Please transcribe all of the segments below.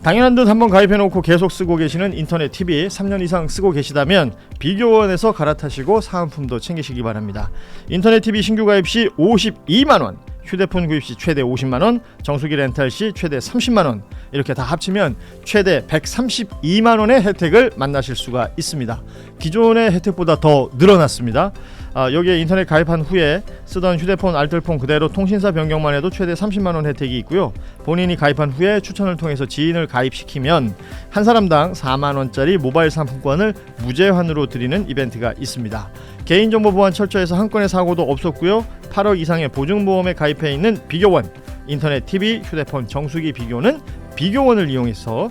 당연한 듯 한번 가입해놓고 계속 쓰고 계시는 인터넷 TV 3년 이상 쓰고 계시다면 비교원에서 갈아타시고 사은품도 챙기시기 바랍니다. 인터넷 TV 신규 가입 시 52만원, 휴대폰 구입 시 최대 50만원, 정수기 렌탈 시 최대 30만원, 이렇게 다 합치면 최대 132만원의 혜택을 만나실 수가 있습니다. 기존의 혜택보다 더 늘어났습니다. 여기에 인터넷 가입한 후에 쓰던 휴대폰 알뜰폰 그대로 통신사 변경만 해도 최대 30만원 혜택이 있고요. 본인이 가입한 후에 추천을 통해서 지인을 가입시키면 한 사람당 4만원짜리 모바일 상품권을 무제한으로 드리는 이벤트가 있습니다. 개인정보 보안 철저해서 한 건의 사고도 없었고요. 8억 이상의 보증보험에 가입해 있는 비교원, 인터넷 TV, 휴대폰, 정수기 비교는 비교원을 이용해서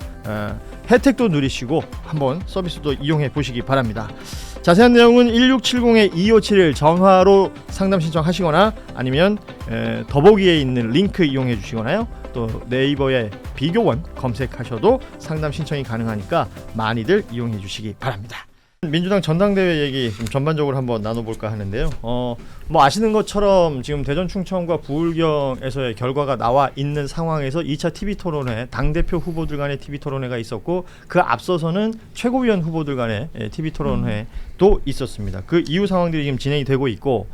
혜택도 누리시고 한번 서비스도 이용해 보시기 바랍니다. 자세한 내용은 1670-2571 전화로 상담 신청하시거나 아니면 더보기에 있는 링크 이용해 주시거나요. 또 네이버에 비교원 검색하셔도 상담 신청이 가능하니까 많이들 이용해 주시기 바랍니다. 민주당 전당대회 얘기 좀 전반적으로 한번 나눠볼까 하는데요. 뭐 아시는 것처럼 지금 대전 충청과 부울경에서의 결과가 나와 있는 상황에서 2차 TV 토론회, 당대표 후보들 간의 TV 토론회가 있었고 그 앞서서는 최고위원 후보들 간의 TV 토론회도 있었습니다. 그 이후 상황들이 지금 진행이 되고 있고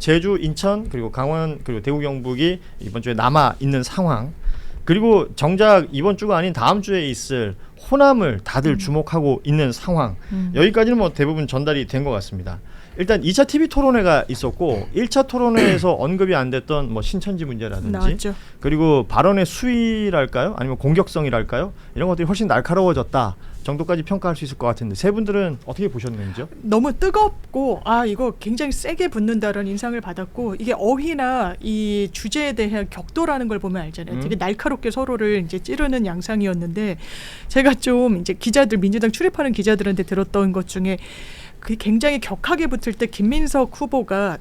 제주, 인천, 그리고 강원, 그리고 대구, 경북이 이번 주에 남아 있는 상황, 그리고 정작 이번 주가 아닌 다음 주에 있을 호남을 다들 주목하고 있는 상황, 여기까지는 뭐 대부분 전달이 된 것 같습니다. 일단 2차 TV 토론회가 있었고 1차 토론회에서 언급이 안 됐던 뭐 신천지 문제라든지 나왔죠. 그리고 발언의 수위랄까요? 아니면 공격성이랄까요? 이런 것들이 훨씬 날카로워졌다 정도까지 평가할 수 있을 것 같은데 세 분들은 어떻게 보셨는지요? 너무 뜨겁고 이거 굉장히 세게 붙는다라는 인상을 받았고, 이게 어휘나 이 주제에 대한 격도라는 걸 보면 알잖아요. 되게 날카롭게 서로를 이제 찌르는 양상이었는데, 제가 좀 이제 기자들, 민주당 출입하는 기자들한테 들었던 것 중에 그 굉장히 격하게 붙을 때 김민석 후보가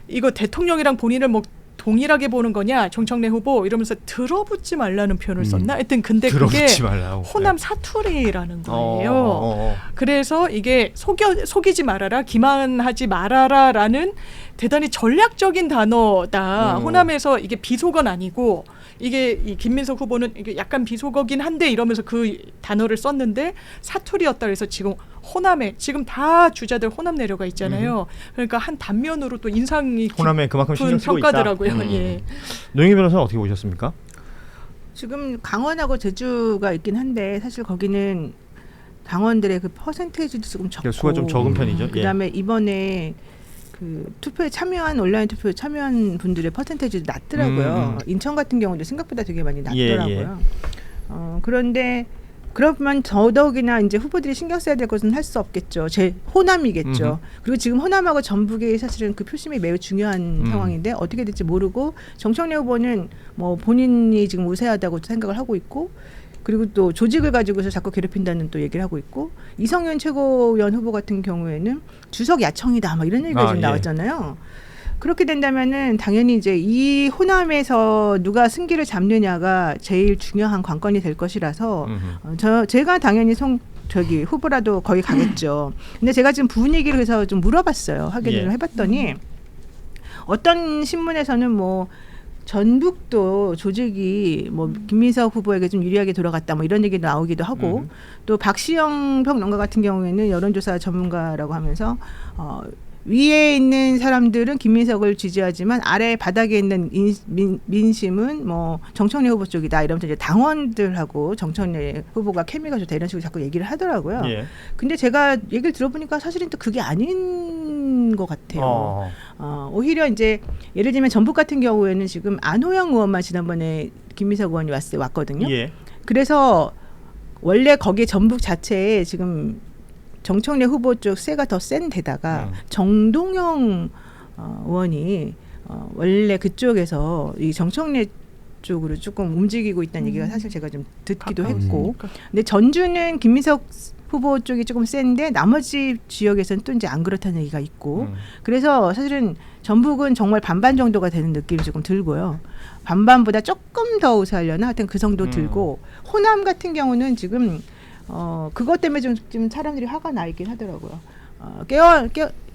이거 대통령이랑 본인을 뭐 동일하게 보는 거냐, 정청래 후보 이러면서 들어붙지 말라는 표현을 썼나? 하여튼 근데 그게 말라고. 호남 사투리라는 거예요. 그래서 이게 속이지 말아라, 기만하지 말아라라는 대단히 전략적인 단어다. 호남에서 이게 비속어는 아니고, 이게 이 김민석 후보는 이게 약간 비속어긴 한데 이러면서 그 단어를 썼는데 사투리였다. 그래서 지금 호남에 지금 다 주자들 호남 내려가 있잖아요. 그러니까 한 단면으로 또 인상이 호남에 그만큼 신경 쓰고 평가더라고요. 있다. 예. 노영희 변호사는 어떻게 보셨습니까? 지금 강원하고 제주가 있긴 한데 사실 거기는 당원들의 그 퍼센테이지도 조금 적고 수가 좀 적은 편이죠. 그다음에 이번에 그 투표에 참여한, 온라인 투표에 참여한 분들의 퍼센테이지도 낮더라고요. 인천 같은 경우도 생각보다 되게 많이 낮더라고요. 그런데 그러면 더더욱이나 이제 후보들이 신경 써야 될 것은 할 수 없겠죠. 제 호남이겠죠. 그리고 지금 호남하고 전북이 사실은 그 표심이 매우 중요한 상황인데 어떻게 될지 모르고, 정청래 후보는 뭐 본인이 지금 우세하다고 생각을 하고 있고, 그리고 또 조직을 가지고서 자꾸 괴롭힌다는 또 얘기를 하고 있고, 이성윤 최고위원 후보 같은 경우에는 주석 야청이다 막 이런 얘기가 좀 나왔잖아요. 그렇게 된다면은 당연히 이제 이 호남에서 누가 승기를 잡느냐가 제일 중요한 관건이 될 것이라서 제가 당연히 후보라도 거기 가겠죠. 근데 제가 지금 분위기를 그래서 좀 물어봤어요. 확인을 해봤더니 어떤 신문에서는 뭐 전북도 조직이 뭐 김민석 후보에게 좀 유리하게 돌아갔다 뭐 이런 얘기도 나오기도 하고, 또 박시영 평론가 같은 경우에는 여론조사 전문가라고 하면서 위에 있는 사람들은 김민석을 지지하지만 아래 바닥에 있는 민심은 뭐 정청래 후보 쪽이다 이러면서 이제 당원들하고 정청래 후보가 케미가 좋다 이런 식으로 자꾸 얘기를 하더라고요. 근데 제가 얘기를 들어보니까 사실은 또 그게 아닌 것 같아요. 오히려 이제 예를 들면 전북 같은 경우에는 지금 안호영 의원만 지난번에 김민석 의원이 왔거든요. 그래서 원래 거기 전북 자체에 지금 정청래 후보 쪽 세가 더 센 데다가 정동영 의원이 원래 그쪽에서 이 정청래 쪽으로 조금 움직이고 있다는 얘기가 사실 제가 좀 듣기도 했고, 근데 전주는 김민석 후보 쪽이 조금 센데 나머지 지역에서는 또 이제 안 그렇다는 얘기가 있고, 그래서 사실은 전북은 정말 반반 정도가 되는 느낌이 조금 들고요. 반반보다 조금 더 우세하려나 하여튼 그 정도 들고, 호남 같은 경우는 지금 그것 때문에 좀 사람들이 화가 나 있긴 하더라고요.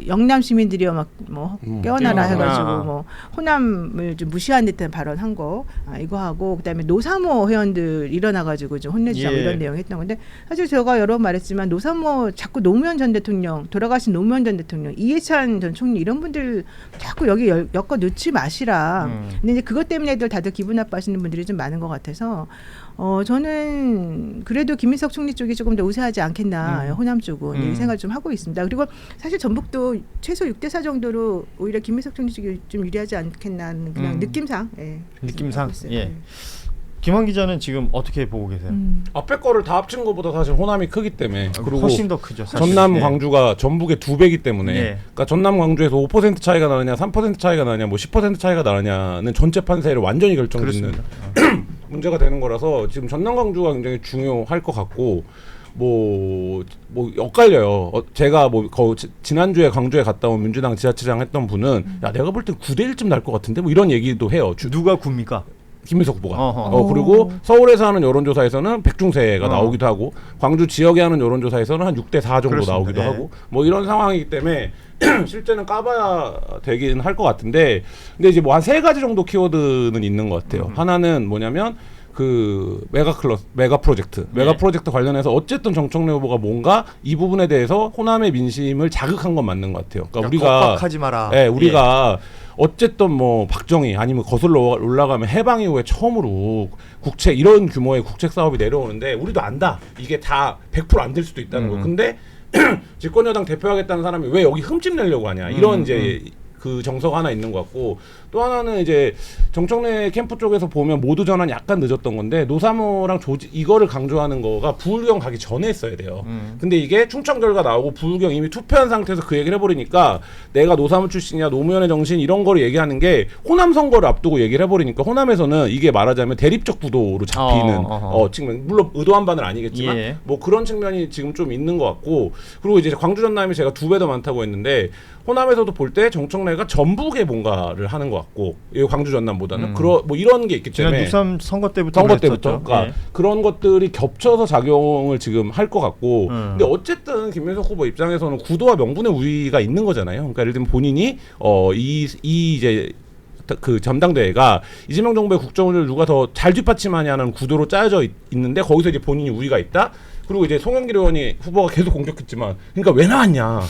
영남 시민들이요 막뭐 깨어나라 해가지고 깨어나라. 뭐 호남을 좀 무시한 듯한 발언한 거 이거 하고 그다음에 노사모 회원들 일어나가지고 좀 혼내주자 뭐 예. 이런 내용 했던 건데 사실 제가 여러 번 말했지만 노사모 자꾸 노무현 전 대통령 돌아가신 노무현 전 대통령 이해찬 전 총리 이런 분들 자꾸 여기 엮어 넣지 마시라. 근데 이제 그것 때문에 다들 기분 나빠하시는 분들이 좀 많은 것 같아서 저는 그래도 김민석 총리 쪽이 조금 더 우세하지 않겠나 호남 쪽은 이 생각을 좀 하고 있습니다. 그리고 사실 전북도 최소 6대4 정도로 오히려 김민석 총리 쪽이 좀 유리하지 않겠나 하는 그냥 느낌상 느낌상 생각하고 있어요. 예. 김환 기자는 지금 어떻게 보고 계세요? 앞에 거를 다 합친 것보다 사실 호남이 크기 때문에 그리고 훨씬 더 크죠. 사실. 전남 예. 광주가 전북의 2배이기 때문에 예. 그러니까 전남 광주에서 5% 차이가 나느냐 3% 차이가 나느냐 뭐 10% 차이가 나느냐는 전체 판세를 완전히 결정짓는 문제가 되는 거라서 지금 전남 광주가 굉장히 중요할 것 같고 뭐 엇갈려요. 제가 지난주에 광주에 갔다 온 민주당 지자체장 했던 분은 야 내가 볼 땐 9대1쯤 날 것 같은데 뭐 이런 얘기도 해요. 누가 굽니까? 김민석 후보가. 어허. 그리고 서울에서 하는 여론조사에서는 백중세가 나오기도 하고 광주 지역에 하는 여론조사에서는 한 6대4 정도 그렇습니다. 나오기도 예. 하고 뭐 이런 상황이기 때문에 실제는 까봐야 되긴 할 것 같은데 근데 이제 뭐 한 3가지 정도 키워드는 있는 것 같아요. 하나는 뭐냐면 그 메가 프로젝트 관련해서 어쨌든 정청래 후보가 뭔가 이 부분에 대해서 호남의 민심을 자극한 건 맞는 것 같아요. 그러니까 우리가 겁박하지 마라. 우리가 어쨌든 뭐 박정희 아니면 거슬러 올라가면 해방 이후에 처음으로 국책 이런 규모의 국책 사업이 내려오는데 우리도 안다. 이게 다 100% 안 될 수도 있다는 거. 근데 집권 여당 대표하겠다는 사람이 왜 여기 흠집 내려고 하냐. 이런 이제 그 정서가 하나 있는 것 같고 또 하나는 이제 정청래 캠프 쪽에서 보면 모두 전환이 약간 늦었던 건데 노사모랑 이거를 강조하는 거가 부울경 가기 전에 했어야 돼요. 근데 이게 충청 결과 나오고 부울경 이미 투표한 상태에서 그 얘기를 해버리니까 내가 노사모 출신이야 노무현의 정신 이런 거를 얘기하는 게 호남 선거를 앞두고 얘기를 해버리니까 호남에서는 이게 말하자면 대립적 구도로 잡히는 지금 물론 의도한 바는 아니겠지만 예. 뭐 그런 측면이 지금 좀 있는 것 같고 그리고 이제 광주 전남이 제가 2배 더 많다고 했는데 호남에서도 볼 때 정청래가 전북에 뭔가를 하는 것 같고 이 광주 전남보다는 뭐 이런 게 있기 지난 때문에 6.3 선거 때부터 그러니까 예. 그런 것들이 겹쳐서 작용을 지금 할 것 같고 근데 어쨌든 김민석 후보 입장에서는 구도와 명분의 우위가 있는 거잖아요. 그러니까 예를 들면 본인이 이 이제 그 전당대회가 이재명 정부의 국정을 누가 더 잘 뒷받침하냐는 구도로 짜여져 있는데 거기서 이제 본인이 우위가 있다. 그리고 이제 송영길 의원이 후보가 계속 공격했지만 그러니까 왜 나왔냐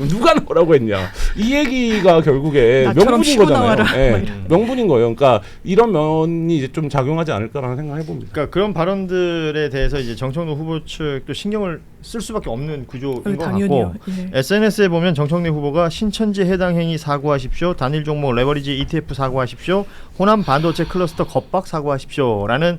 누가 나오라고 했냐 이 얘기가 결국에 나처럼 명분인 쉬고 거잖아요. 나와라. 예, 명분인 거예요. 그러니까 이런 면이 이제 좀 작용하지 않을까라는 생각을 해봅니다. 그러니까 그런 발언들에 대해서 이제 정청래 후보 측도 신경을 쓸 수밖에 없는 구조인 것 당연히요. 같고 예. SNS에 보면 정청래 후보가 신천지 해당 행위 사과하십시오. 단일 종목 레버리지 ETF 사과하십시오. 호남 반도체 클러스터 겁박 사과하십시오라는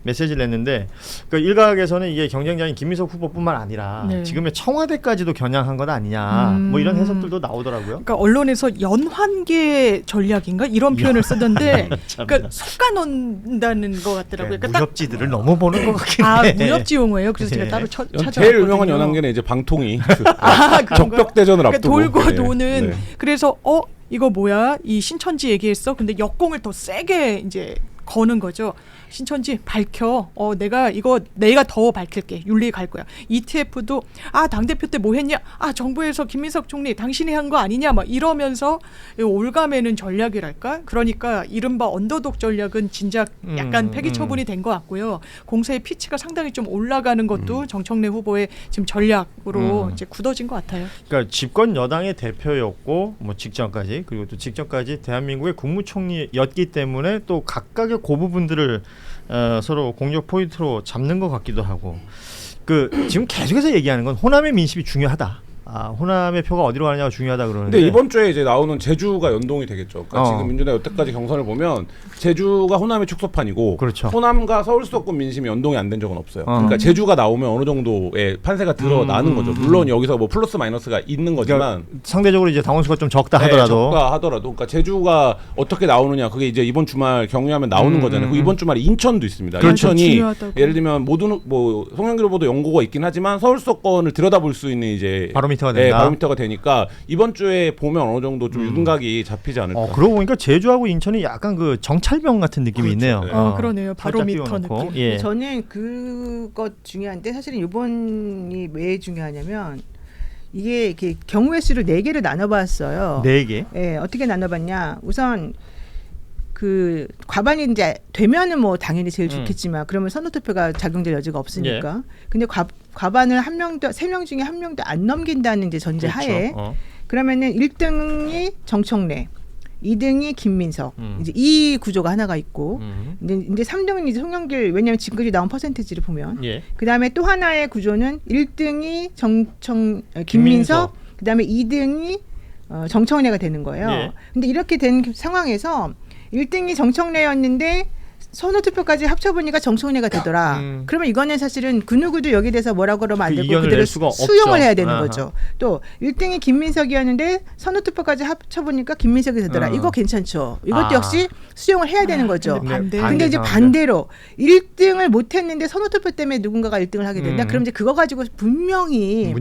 메시지를 냈는데 그 일각에서는 이게 경쟁자인 김민석 후보뿐만 아니라 네. 지금의 청와대까지도 겨냥한 것 아니냐 뭐 이런 해석들도 나오더라고요. 그러니까 언론에서 연환계 전략인가 이런 표현을 쓰던데 그러니까 섞어 놓는다는 것 같더라고요. 그러니까 딱 무협지들을 너무 보는 것 같긴 해. 무협지 용어예요. 그래서 네. 제가 따로 찾아봤거든요. 제일 유명한 연한계는 이제 방통위 그런가요? 적벽 대전을 그러니까 앞두고 돌고 네. 도는 네. 그래서 이거 뭐야 이 신천지 얘기했어. 근데 역공을 더 세게 이제 거는 거죠. 신천지 밝혀. 내가 더 밝힐게. 윤리 갈 거야. ETF도 당대표 때 뭐 했냐? 정부에서 김민석 총리 당신이 한 거 아니냐? 막 이러면서 올가매는 전략이랄까? 그러니까 이른바 언더독 전략은 진작 약간 폐기 처분이 된 것 같고요. 공세의 피치가 상당히 좀 올라가는 것도 정청래 후보의 지금 전략으로 이제 굳어진 것 같아요. 그러니까 집권 여당의 대표였고 뭐 직전까지 그리고 또 직전까지 대한민국의 국무총리였기 때문에 또 각각의 그 부분들을 서로 공격 포인트로 잡는 것 같기도 하고 지금 계속해서 얘기하는 건 호남의 민심이 중요하다. 호남의 표가 어디로 가느냐가 중요하다 그러는데 근데 이번 주에 이제 나오는 제주가 연동이 되겠죠. 그러니까 지금 민주당 여태까지 경선을 보면 제주가 호남의 축소판이고 그렇죠. 호남과 서울 수도권 민심이 연동이 안 된 적은 없어요. 그러니까 제주가 나오면 어느 정도의 판세가 드러나는 거죠. 물론 여기서 뭐 플러스 마이너스가 있는 거지만 그러니까 상대적으로 이제 당원수가 좀 적다 하더라도 그러니까 제주가 어떻게 나오느냐 그게 이제 이번 주말 경유하면 나오는 거잖아요. 그 이번 주말에 인천도 있습니다. 그렇죠. 인천이 중요하다고. 예를 들면 모든 뭐 송영길 후보도 연고가 있긴 하지만 서울 수도권을 들여다볼 수 있는 이제 바로미터가 된다. 바로미터가 되니까 이번 주에 보면 어느 정도 좀 유등각이 잡히지 않을까. 그러고 보니까 제주하고 인천이 약간 그 정찰병 같은 느낌이 있네요. 네. 그러네요. 바로미터 살짝 띄워놓고. 느낌. 저는 그것 중요한데 사실은 이번이 왜 중요하냐면 이게 이렇게 경우의 수를 4개로 나눠봤어요. 4개. 예, 어떻게 나눠봤냐? 우선 그 과반이 이제 되면은 뭐 당연히 제일 좋겠지만 그러면 선호투표가 작용될 여지가 없으니까. 근데 과반을 3명 중에 1명도 안 넘긴다는 이제 전제 하에 그러면은 1등이 정청래, 2등이 김민석. 이제 이 구조가 하나가 있고 이제 3등은 이제 송영길, 왜냐하면 지금까지 나온 퍼센티지를 보면 그다음에 또 하나의 구조는 1등이 김민석, 그다음에 2등이 정청래가 되는 거예요. 근데 이렇게 된 상황에서 1등이 정청래였는데 선호투표까지 합쳐보니까 정청래가 되더라. 그러면 이거는 사실은 그 누구도 여기에 대해서 뭐라고 그러면 안 되고 그대로 수용을 해야 되는 거죠. 또 1등이 김민석이었는데 선호투표까지 합쳐보니까 김민석이 되더라. 이거 괜찮죠. 이것도 역시 수용을 해야 되는 거죠. 근데 이제 반대로 1등을 못했는데 선호투표 때문에 누군가가 1등을 하게 된다. 그럼 이제 그거 가지고 분명히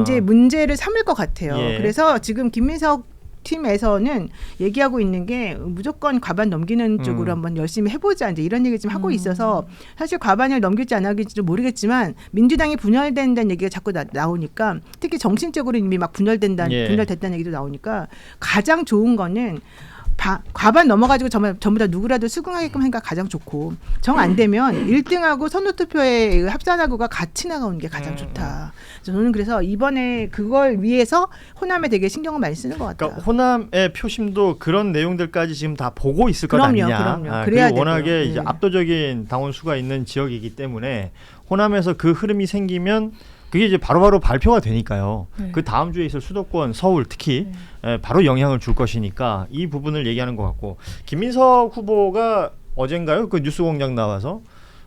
이제 문제를 삼을 것 같아요. 그래서 지금 김민석 팀에서는 얘기하고 있는 게 무조건 과반 넘기는 쪽으로 한번 열심히 해보자 이제 이런 얘기 좀 하고 있어서 사실 과반을 넘길지 안 넘길지도 모르겠지만 민주당이 분열된다는 얘기가 자꾸 나오니까 특히 정신적으로 이미 막 분열됐다는 얘기도 나오니까 가장 좋은 거는 과반 넘어가지고 전부 다 누구라도 수긍하게끔 하니까 가장 좋고 정 안 되면 1등하고 선호투표에 합산하고가 같이 나가는 게 가장 좋다. 저는 그래서 이번에 그걸 위해서 호남에 되게 신경을 많이 쓰는 것 같아요. 그러니까 호남의 표심도 그런 내용들까지 지금 다 보고 있을 것 아니냐. 그럼요. 그래야 그리고 워낙에 이제 압도적인 당원 수가 있는 지역이기 때문에 호남에서 그 흐름이 생기면 그게 이제 바로바로 발표가 되니까요. 그 다음 주에 있을 수도권 서울 특히 바로 영향을 줄 것이니까 이 부분을 얘기하는 것 같고 김민석 후보가 어젠가요? 그 뉴스공장 나와서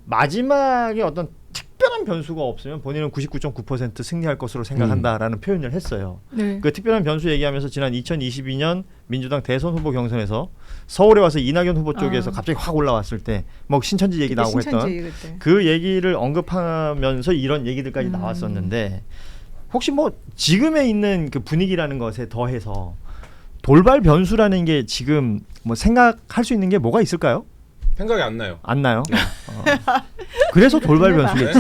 마지막에 어떤 특별한 변수가 없으면 본인은 99.9% 승리할 것으로 생각한다라는 표현을 했어요. 그 특별한 변수 얘기하면서 지난 2022년 민주당 대선 후보 경선에서 서울에 와서 이낙연 후보 쪽에서 갑자기 확 올라왔을 때 뭐 신천지 얘기 나오고 했던 그 얘기를 언급하면서 이런 얘기들까지 나왔었는데 혹시 뭐 지금에 있는 그 분위기라는 것에 더해서 돌발 변수라는 게 지금 뭐 생각할 수 있는 게 뭐가 있을까요? 생각이 안 나요. 안 나요? 그래서 돌발 변수겠지?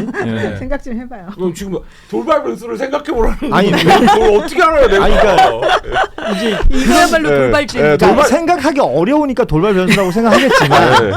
생각 좀 해봐요. 그럼 지금 돌발 변수를 생각해보라는 아니, 걸 어떻게 알아요 내가? 아니, 그러니까 이제 이거야말로 돌발지입니다. 생각하기 어려우니까 돌발 변수라고 생각하겠지만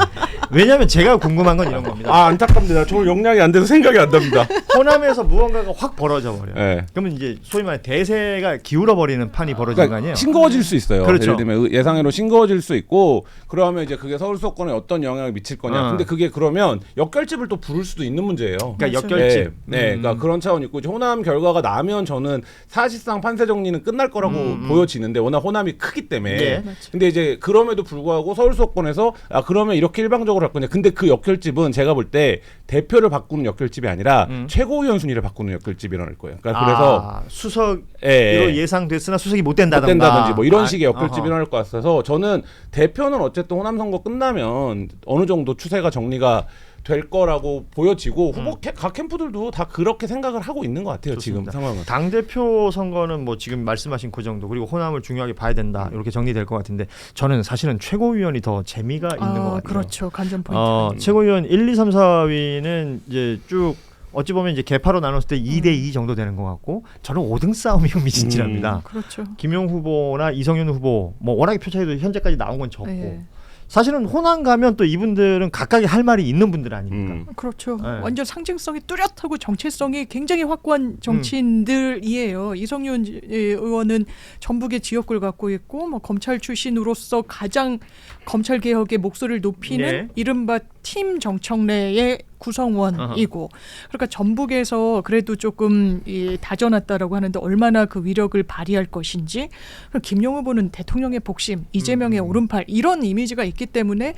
왜냐하면 제가 궁금한 건 이런 겁니다. 안타깝니다. 저 역량이 안 돼서 생각이 안 납니다. 호남에서 무언가가 확 벌어져 버려요. 그러면 이제 소위 말해 대세가 기울어 버리는 판이 벌어지는 거 아니에요? 싱거워질 수 있어요. 그렇죠. 예를 들면 예상외로 싱거워질 수 있고 그러면 이제 그게 서울 수도권에 어떤 영향을 미칠 거냐. 근데 그게 그러면 역결집을 또 부를 수도 있는 문제예요. 그러니까 역결집. 그러니까 그런 차원이 있고 호남 결과가 나면 저는 사실상 판세 정리는 끝날 거라고 보여지는데 워낙 호남이 크기 때문에. 근데 이제 그럼에도 불구하고 서울 수도권에서 그러면 이렇게 일방적으로 할 거냐. 근데 그 역결집은 제가 볼 때 대표를 바꾸는 역결집이 아니라 최고위원 순위를 바꾸는 역결집이 일어날 거예요. 그러니까 그래서 수석으로 예상됐으나 수석이 못 된다든지 뭐 이런 식의 역결집이 일어날 것 같아서 저는 대표는 어쨌든 호남 선거 끝나면 어느 정도 추세가 정리가 될 거라고 보여지고 후보 각 캠프들도 다 그렇게 생각을 하고 있는 것 같아요. 좋습니다. 지금 상황은. 당대표 선거는 뭐 지금 말씀하신 그 정도 그리고 호남을 중요하게 봐야 된다 이렇게 정리될 것 같은데 저는 사실은 최고위원이 더 재미가 있는 것 같아요. 그렇죠. 관전 포인트. 최고위원 1, 2, 3, 4위는 이제 쭉 어찌 보면 이제 개파로 나눴을 때 2대2 정도 되는 것 같고 저는 5등 싸움이 흥미진진합니다. 그렇죠. 김용 후보나 이성윤 후보 뭐 워낙에 표 차이도 현재까지 나온 건 적고 사실은 호남 가면 또 이분들은 각각의 할 말이 있는 분들 아닙니까? 그렇죠. 완전 상징성이 뚜렷하고 정체성이 굉장히 확고한 정치인들이에요. 이성윤 의원은 전북의 지역구를 갖고 있고 뭐 검찰 출신으로서 가장 검찰 개혁의 목소리를 높이는 이른바 팀 정청래의 구성원이고 그러니까 전북에서 그래도 조금 다져놨다라고 하는데 얼마나 그 위력을 발휘할 것인지 김용 후보는 대통령의 복심, 이재명의 오른팔 이런 이미지가 있기 때문에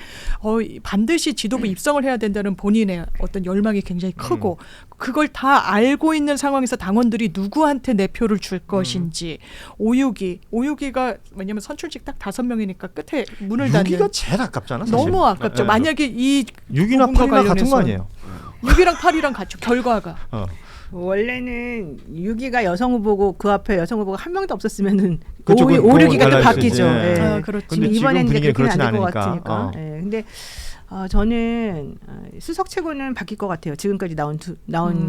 반드시 지도부 입성을 해야 된다는 본인의 어떤 열망이 굉장히 크고 그걸 다 알고 있는 상황에서 당원들이 누구한테 내 표를 줄 것인지 5.6기가 왜냐면 선출직 딱 5명이니까 끝에 문을 닫는 6위가 제일 아깝잖아 사실. 너무 아깝죠. 만약에 이 6이나 8이나 같은 거 아니에요? 6이랑 8이랑 같죠. 결과가. 원래는 6위가 여성 후보고 그 앞에 여성 후보가 한 명도 없었으면은 5, 그쵸, 6위가 또 바뀌죠. 그렇죠. 지금 이번에는 그렇게 안 될 것 같으니까. 근데 저는 수석 최고는 바뀔 것 같아요. 지금까지 나온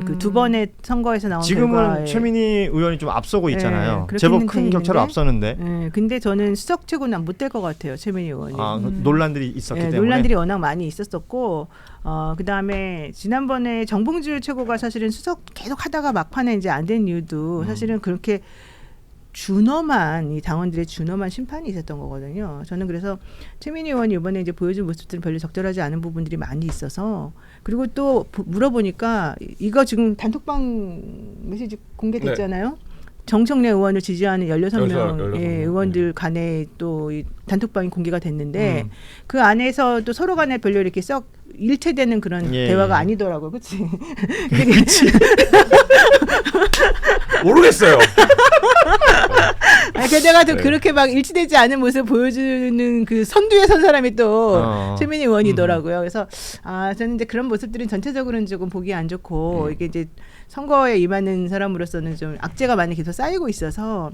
그 두 번의 선거에서 나온 지금은 결과에. 최민희 의원이 좀 앞서고 있잖아요. 그렇긴 제법 큰 격차로 있는데, 앞서는데. 근데 저는 수석 최고는 못 될 것 같아요. 최민희 의원이. 논란들이 있었기 때문에. 논란들이 워낙 많이 있었었고, 그다음에 지난번에 정봉주 최고가 사실은 수석 계속 하다가 막판에 이제 안 된 이유도 사실은 그렇게 준엄한 이 당원들의 준엄한 심판이 있었던 거거든요. 저는 그래서 최민희 의원이 이번에 이제 보여준 모습들은 별로 적절하지 않은 부분들이 많이 있어서, 그리고 또 물어보니까 이거 지금 단톡방 메시지 공개됐잖아요. 정청래 의원을 지지하는 16명 의원들 간에 또 이 단톡방이 공개가 됐는데 그 안에서 또 서로 간에 별로 이렇게 썩 일체되는 그런 대화가 아니더라고요. 그렇지? 그치. 모르겠어요. 게다가 또 그렇게 막 일치되지 않은 모습을 보여주는 그 선두에 선 사람이 또 최민희 의원이더라고요. 그래서 저는 이제 그런 모습들은 전체적으로는 조금 보기 안 좋고 이게 이제 선거에 임하는 사람으로서는 좀 악재가 많이 계속 쌓이고 있어서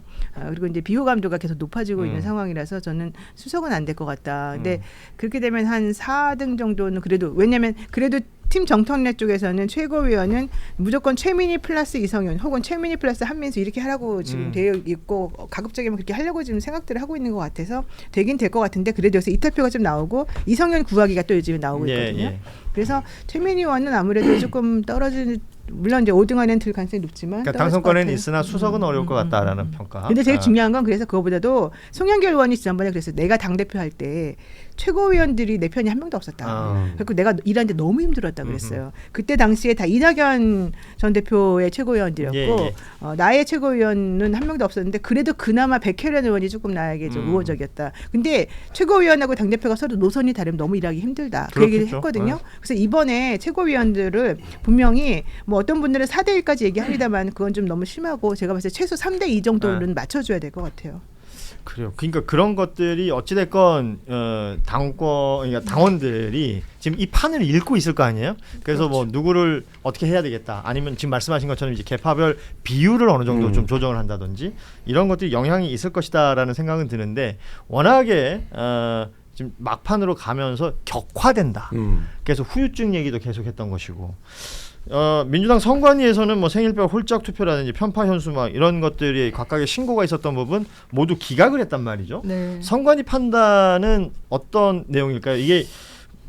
그리고 이제 비호감도가 계속 높아지고 있는 상황이라서 저는 수석은 안 될 것 같다. 근데 그렇게 되면 한 4등 정도는 그래도, 왜냐면 그래도 팀 정청래 쪽에서는 최고위원은 무조건 최민희 플러스 이성윤 혹은 최민희 플러스 한민수 이렇게 하라고 지금 되어 있고, 가급적이면 그렇게 하려고 지금 생각들을 하고 있는 것 같아서 되긴 될 것 같은데, 그래도 여기서 이탈표가 좀 나오고 이성윤 구하기가 또 요즘에 나오고 있거든요. 그래서 최민희 의원은 아무래도 조금 떨어지는, 물론 이제 5등 안에는 들 가능성이 높지만 그러니까 당선권에는 있으나 수석은 어려울 것 같다라는 평가. 근데 제일 중요한 건, 그래서 그거보다도 송영길 의원이 지난번에 그랬어요. 내가 당대표 할 때 최고위원들이 내 편이 한 명도 없었다. 그리고 내가 일하는데 너무 힘들었다 그랬어요. 그때 당시에 다 이낙연 전 대표의 최고위원들이었고 나의 최고위원은 한 명도 없었는데, 그래도 그나마 백혜련 의원이 조금 나에게 좀 우호적이었다. 근데 최고위원하고 당대표가 서로 노선이 다르면 너무 일하기 힘들다. 그 얘기를 했거든요. 그래서 이번에 최고위원들을 분명히 뭐 어떤 분들은 4대 1까지 얘기합니다만 그건 좀 너무 심하고, 제가 봤을 때 최소 3대 2 정도는 맞춰줘야 될 것 같아요. 그래요. 그러니까 그런 것들이 어찌됐건 그러니까 당원들이 지금 이 판을 읽고 있을 거 아니에요. 그래서 뭐 누구를 어떻게 해야 되겠다, 아니면 지금 말씀하신 것처럼 이제 계파별 비율을 어느 정도 좀 조정을 한다든지 이런 것들이 영향이 있을 것이다라는 생각은 드는데, 워낙에 지금 막판으로 가면서 격화된다. 그래서 후유증 얘기도 계속했던 것이고. 민주당 선관위에서는 뭐 생일별 홀짝 투표라든지 편파 현수 막 이런 것들이 각각의 신고가 있었던 부분 모두 기각을 했단 말이죠. 선관위 판단은 어떤 내용일까요? 이게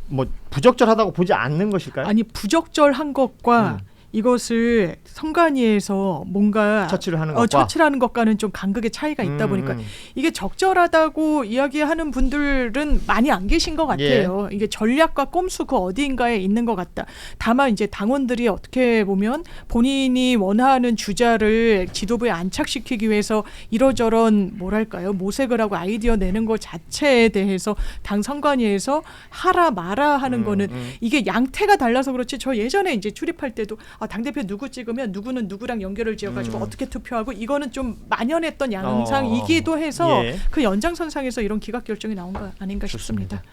뭐 부적절하다고 보지 않는 것일까요? 아니, 부적절한 것과 이것을 선관위에서 뭔가 처치를 하는 것과 처치를 하는 것과는 좀 간극의 차이가 있다 보니까 이게 적절하다고 이야기하는 분들은 많이 안 계신 것 같아요. 이게 전략과 꼼수 그 어디인가에 있는 것 같다. 다만 이제 당원들이 어떻게 보면 본인이 원하는 주자를 지도부에 안착시키기 위해서 이러저런 뭐랄까요, 모색을 하고 아이디어 내는 것 자체에 대해서 당 선관위에서 하라 마라 하는 거는 이게 양태가 달라서 그렇지, 저 예전에 이제 출입할 때도 당대표 누구 찍으면 누구는 누구랑 연결을 지어가지고 어떻게 투표하고, 이거는 좀 만연했던 양상이기도 해서 그 연장선상에서 이런 기각 결정이 나온 거 아닌가 싶습니다.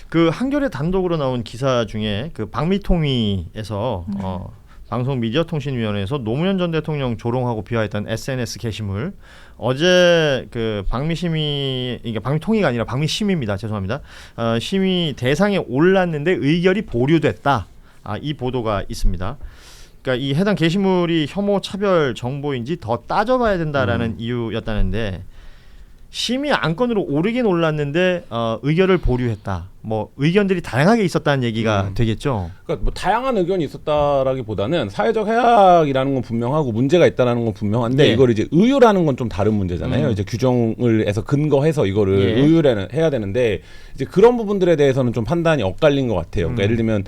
그 한겨레 단독으로 나온 기사 중에 그 방미통위에서 방송미디어통신위원회에서 노무현 전 대통령 조롱하고 비하했던 SNS 게시물, 어제 그 방미심의, 이게 방미통위가 아니라 방미심의입니다. 죄송합니다. 심의 대상에 올랐는데 의결이 보류됐다. 이 보도가 있습니다. 그러니까 이 해당 게시물이 혐오 차별 정보인지 더 따져봐야 된다라는 이유였다는데, 심의 안건으로 오르긴 올랐는데 의결을 보류했다. 뭐 의견들이 다양하게 있었다는 얘기가 되겠죠. 그러니까 뭐 다양한 의견이 있었다라기보다는 사회적 해악이라는 건 분명하고 문제가 있다라는 건 분명한데, 이걸 이제 의유라는 건 좀 다른 문제잖아요. 이제 규정을 해서 근거해서 이거를 의유를 해야 되는데, 이제 그런 부분들에 대해서는 좀 판단이 엇갈린 것 같아요. 그러니까 예를 들면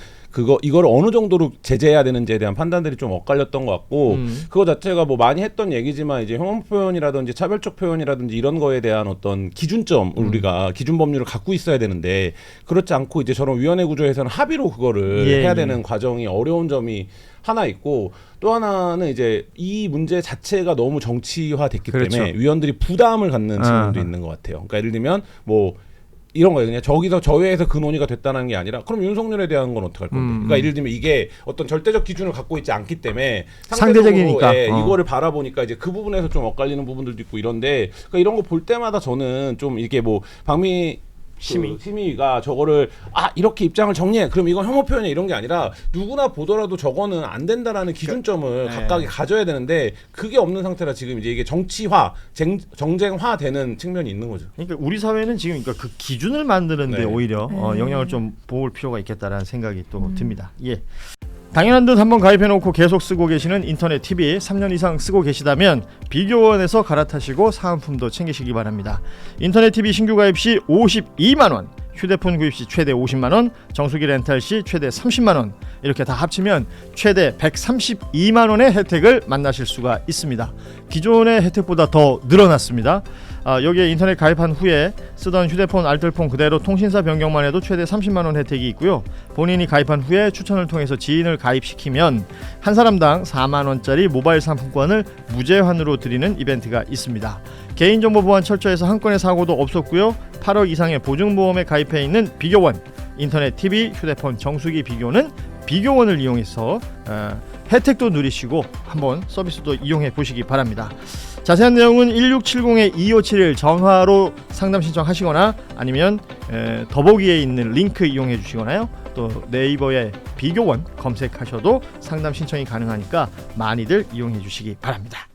이거를 어느 정도로 제재해야 되는지에 대한 판단들이 좀 엇갈렸던 것 같고, 그거 자체가 뭐 많이 했던 얘기지만 이제 혐오 표현이라든지 차별적 표현이라든지 이런 거에 대한 어떤 기준점을 우리가 기준 법률을 갖고 있어야 되는데, 그렇지 않고 이제 저런 위원회 구조에서는 합의로 그거를 해야 되는 과정이 어려운 점이 하나 있고, 또 하나는 이제 이 문제 자체가 너무 정치화됐기 때문에 위원들이 부담을 갖는 측면도 있는 것 같아요. 그러니까 예를 들면 뭐 이런 거예요. 그냥 저기서 저회에서 그 논의가 됐다는 게 아니라, 그럼 윤석열에 대한 건 어떻게 할 건데? 그러니까 예를 들면 이게 어떤 절대적 기준을 갖고 있지 않기 때문에 상대적이니까 이거를 바라보니까 이제 그 부분에서 좀 엇갈리는 부분들도 있고 이런데, 그러니까 이런 거 볼 때마다 저는 좀 이게 뭐 방미 심의가 저거를 이렇게 입장을 정리해. 그럼 이건 혐오 표현이야 이런 게 아니라 누구나 보더라도 저거는 안 된다라는 기준점을 각각이 가져야 되는데 그게 없는 상태라 지금 이제 이게 정치화, 정쟁화 되는 측면이 있는 거죠. 그러니까 우리 사회는 지금 그러니까 그 기준을 만드는데 네. 오히려 영향을 좀 보일 필요가 있겠다라는 생각이 또 듭니다. 예. 당연한 듯 한번 가입해놓고 계속 쓰고 계시는 인터넷 TV 3년 이상 쓰고 계시다면 비교원에서 갈아타시고 사은품도 챙기시기 바랍니다. 인터넷 TV 신규 가입 시 52만 원, 휴대폰 구입 시 최대 50만 원, 정수기 렌탈 시 최대 30만 원, 이렇게 다 합치면 최대 132만 원의 혜택을 만나실 수가 있습니다. 기존의 혜택보다 더 늘어났습니다. 여기에 인터넷 가입한 후에 쓰던 휴대폰 알뜰폰 그대로 통신사 변경만 해도 최대 30만 원 혜택이 있고요. 본인이 가입한 후에 추천을 통해서 지인을 가입시키면 한 사람당 4만 원짜리 모바일 상품권을 무제한으로 드리는 이벤트가 있습니다. 개인정보 보안 철저해서 한 건의 사고도 없었고요. 8억 이상의 보증보험에 가입해 있는 비교원, 인터넷 TV, 휴대폰 정수기 비교는 비교원을 이용해서 혜택도 누리시고 한번 서비스도 이용해 보시기 바랍니다. 자세한 내용은 1670-2571 전화로 상담 신청하시거나 아니면 더보기에 있는 링크 이용해 주시거나요. 또 네이버에 비교원 검색하셔도 상담 신청이 가능하니까 많이들 이용해 주시기 바랍니다.